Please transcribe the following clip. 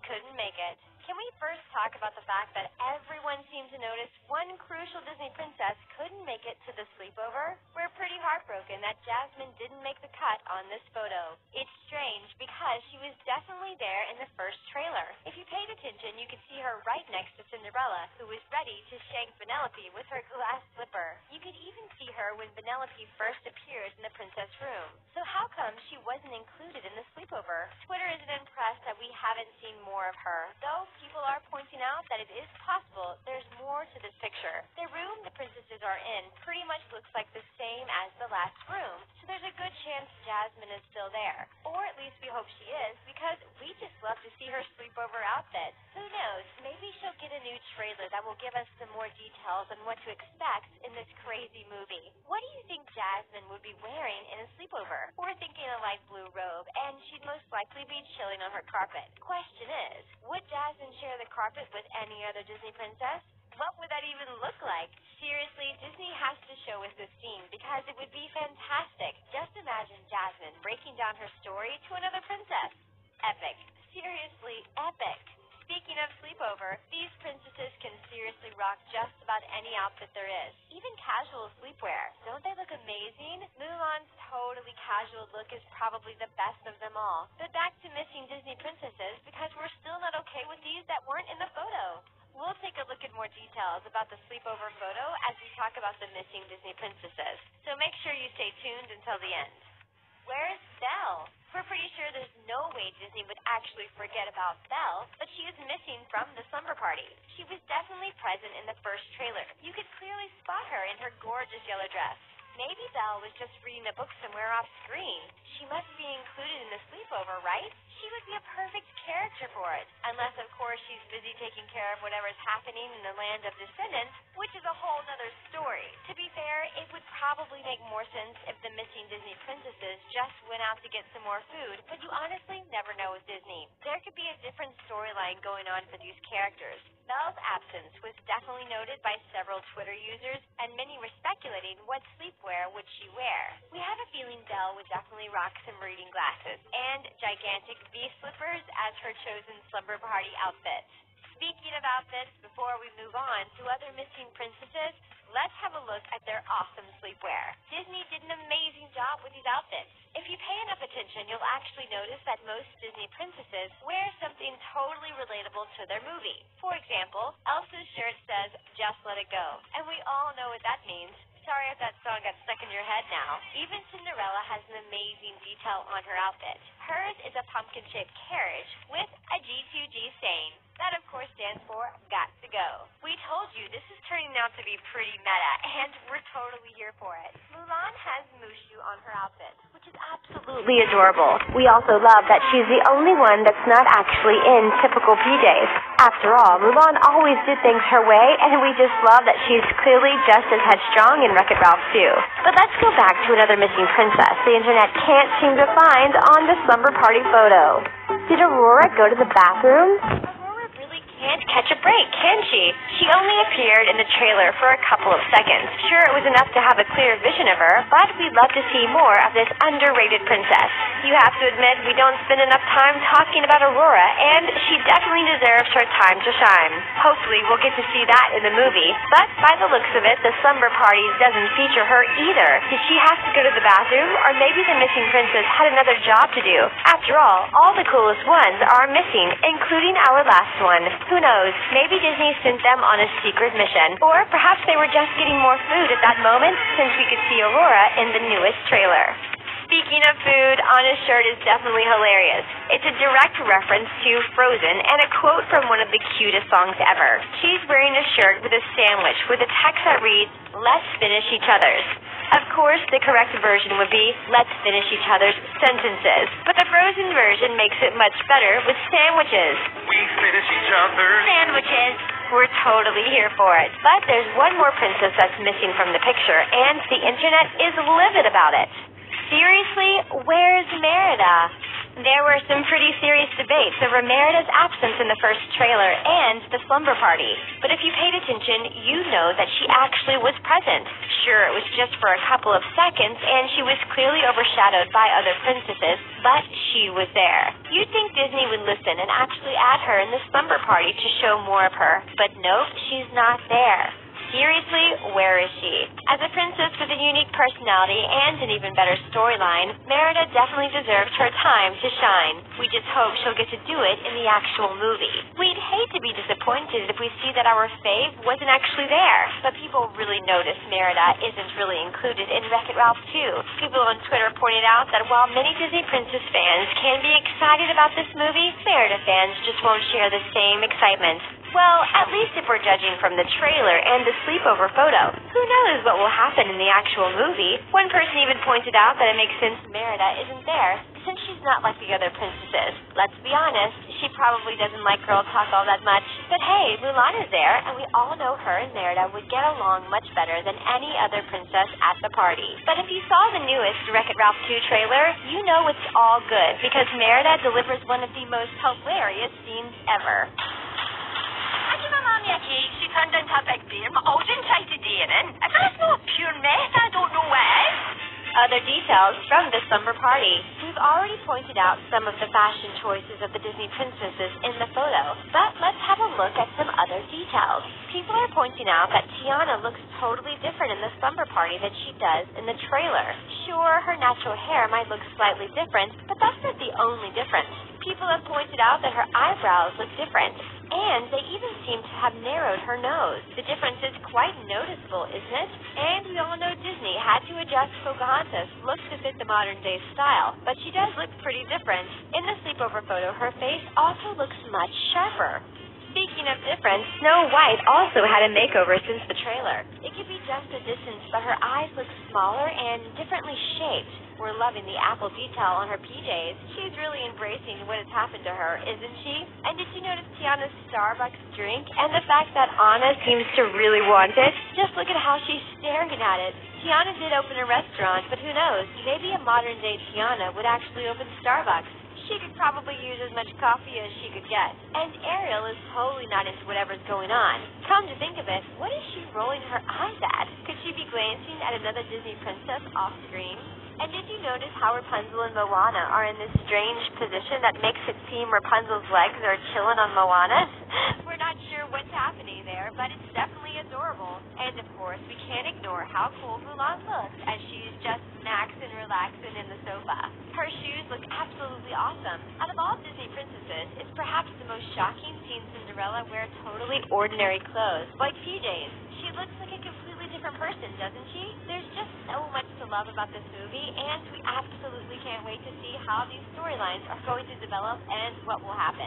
couldn't make it. Can we first talk about the fact that everyone seemed to notice one crucial Disney princess couldn't make it to the sleepover? We're pretty heartbroken that Jasmine didn't make the cut on this photo. It's strange because she was definitely there in the first trailer. If you paid attention, you could see her right next to Cinderella, who was ready to shank Penelope with her glass slipper. You could even see her when Penelope first appears in the princess room. So how come she wasn't included in the sleepover? Twitter isn't impressed that we haven't seen more of her, though people are pointing out that it is possible there's more to this picture. The room the princesses are in pretty much looks like the same as the last room, so there's a good chance Jasmine is still there. Or at least we hope she is, because we just love to see her sleepover outfit. Who knows, maybe she'll get a new trailer that will give us some more details on what to expect in this crazy movie. What do you think Jasmine would be wearing in a sleepover? We're thinking a light blue robe, and she'd most likely be chilling on her carpet. Question is, would Jasmine share the carpet with any other Disney princess? What would that even look like? Seriously, Disney has to show us this scene because it would be fantastic. Just imagine Jasmine breaking down her story to another princess. Epic. Seriously, epic. Speaking of sleepover, these princesses can seriously rock just about any outfit there is, even casual sleepwear. Don't they look amazing? Mulan's totally casual look is probably the best of them all. But back to missing Disney princesses, because we're still not okay with these that weren't in the photo. We'll take a look at more details about the sleepover photo as we talk about the missing Disney princesses. So make sure you stay tuned until the end. Where's Belle? We're pretty sure there's no way Disney would actually forget about Belle, but she is missing from the slumber party. She was definitely present in the first trailer. You could clearly spot her in her gorgeous yellow dress. Maybe Belle was just reading a book somewhere off screen. She must be included in the sleepover, right? She would be a perfect character for it. Unless, of course, she's busy taking care of whatever's happening in the land of descendants, which is a whole nother story. To be fair, it would probably make more sense if the missing Disney princesses just went out to get some more food, but you honestly never know with Disney. There could be a different storyline going on for these characters. Belle's absence was definitely noted by several Twitter users, and many were speculating what sleepwear would she wear. We have a feeling Belle would definitely rock some reading glasses and gigantic V slippers as her chosen slumber party outfit. Speaking of outfits, before we move on to other missing princesses, let's have a look at their awesome sleepwear. Disney did an amazing job with these outfits. If you pay enough attention, you'll actually notice that most Disney princesses wear something totally relatable to their movie. For example, Elsa's shirt says, "Just let it go," and we all know what that means. Sorry if that song got stuck in your head now. Even Cinderella has an amazing detail on her outfit. Hers is a pumpkin-shaped carriage with a G2G saying. That, of course, stands for Got to Go. We told you this is turning out to be pretty meta, and we're totally here for it. Mulan has Mushu on her outfit, which is absolutely adorable. We also love that she's the only one that's not actually in typical PJs. After all, Mulan always did things her way, and we just love that she's clearly just as headstrong in Wreck-It Ralph 2. But let's go back to another missing princess the internet can't seem to find on the slumber party photo. Did Aurora go to the bathroom? Can't catch a break, can she? She only appeared in the trailer for a couple of seconds. Sure, it was enough to have a clear vision of her, but we'd love to see more of this underrated princess. You have to admit, we don't spend enough time talking about Aurora, and she definitely deserves her time to shine. Hopefully, we'll get to see that in the movie, but by the looks of it, the slumber party doesn't feature her either. Did she have to go to the bathroom, or maybe the missing princess had another job to do? After all the coolest ones are missing, including our last one. Who knows? Maybe Disney sent them on a secret mission. Or perhaps they were just getting more food at that moment, since we could see Aurora in the newest trailer. Speaking of food, Anna's shirt is definitely hilarious. It's a direct reference to Frozen and a quote from one of the cutest songs ever. She's wearing a shirt with a sandwich with a text that reads, "Let's finish each other's." Of course, the correct version would be, "Let's finish each other's sentences." But the Frozen version makes it much better with sandwiches. We finish each other's sandwiches. We're totally here for it. But there's one more princess that's missing from the picture, and the internet is livid about it. Seriously, where's Merida? There were some pretty serious debates over Merida's absence in the first trailer and the slumber party. But if you paid attention, you know that she actually was present. Sure, it was just for a couple of seconds, and she was clearly overshadowed by other princesses, but she was there. You'd think Disney would listen and actually add her in the slumber party to show more of her. But nope, she's not there. Seriously, where is she? As a princess with a unique personality and an even better storyline, Merida definitely deserves her time to shine. We just hope she'll get to do it in the actual movie. We'd hate to be disappointed if we see that our fave wasn't actually there, but people really notice Merida isn't really included in Wreck-It Ralph 2. People on Twitter pointed out that while many Disney Princess fans can be excited about this movie, Merida fans just won't share the same excitement. Well, at least if we're judging from the trailer and the sleepover photo. Who knows what will happen in the actual movie? One person even pointed out that it makes sense Merida isn't there, since she's not like the other princesses. Let's be honest, she probably doesn't like girl talk all that much. But hey, Mulan is there, and we all know her and Merida would get along much better than any other princess at the party. But if you saw the newest Wreck-It Ralph 2 trailer, you know it's all good, because Merida delivers one of the most hilarious scenes ever. She turned into a big bear, but I didn't try to dare in. If that's not pure mess, I don't know what is. Other details from the slumber party. We've already pointed out some of the fashion choices of the Disney princesses in the photo, but let's have a look at some other details. People are pointing out that Tiana looks totally different in the slumber party than she does in the trailer. Sure, her natural hair might look slightly different, but that's not the only difference. People have pointed out that her eyebrows look different, and they even seem to have narrowed her nose. The difference is quite noticeable, isn't it? And we all know Disney had to adjust Pocahontas' look to fit the modern-day style, but she does look pretty different. In the sleepover photo, her face also looks much sharper. Speaking of different, Snow White also had a makeover since the trailer. It could be just a distance, but her eyes look smaller and differently shaped. We're loving the apple detail on her PJs. She's really embracing what has happened to her, isn't she? And did you notice Tiana's Starbucks drink and the fact that Anna seems to really want it? Just look at how she's staring at it. Tiana did open a restaurant, but who knows? Maybe a modern-day Tiana would actually open Starbucks. She could probably use as much coffee as she could get. And Ariel is totally not into whatever's going on. Come to think of it, what is she rolling her eyes at? Could she be glancing at another Disney princess off screen? And did you notice how Rapunzel and Moana are in this strange position that makes it seem Rapunzel's legs are chilling on Moana's? We're not sure what's happening there, but it's definitely adorable. And of course, we can't ignore how cool Mulan looks as she's just maxing, relaxing in the sofa. Her shoes look absolutely awesome. Out of all Disney princesses, it's perhaps the most shocking seeing Cinderella wear totally ordinary clothes, like PJs. She looks like a completely different person, doesn't she? There's just so much to love about this movie, and we absolutely can't wait to see how these storylines are going to develop and what will happen.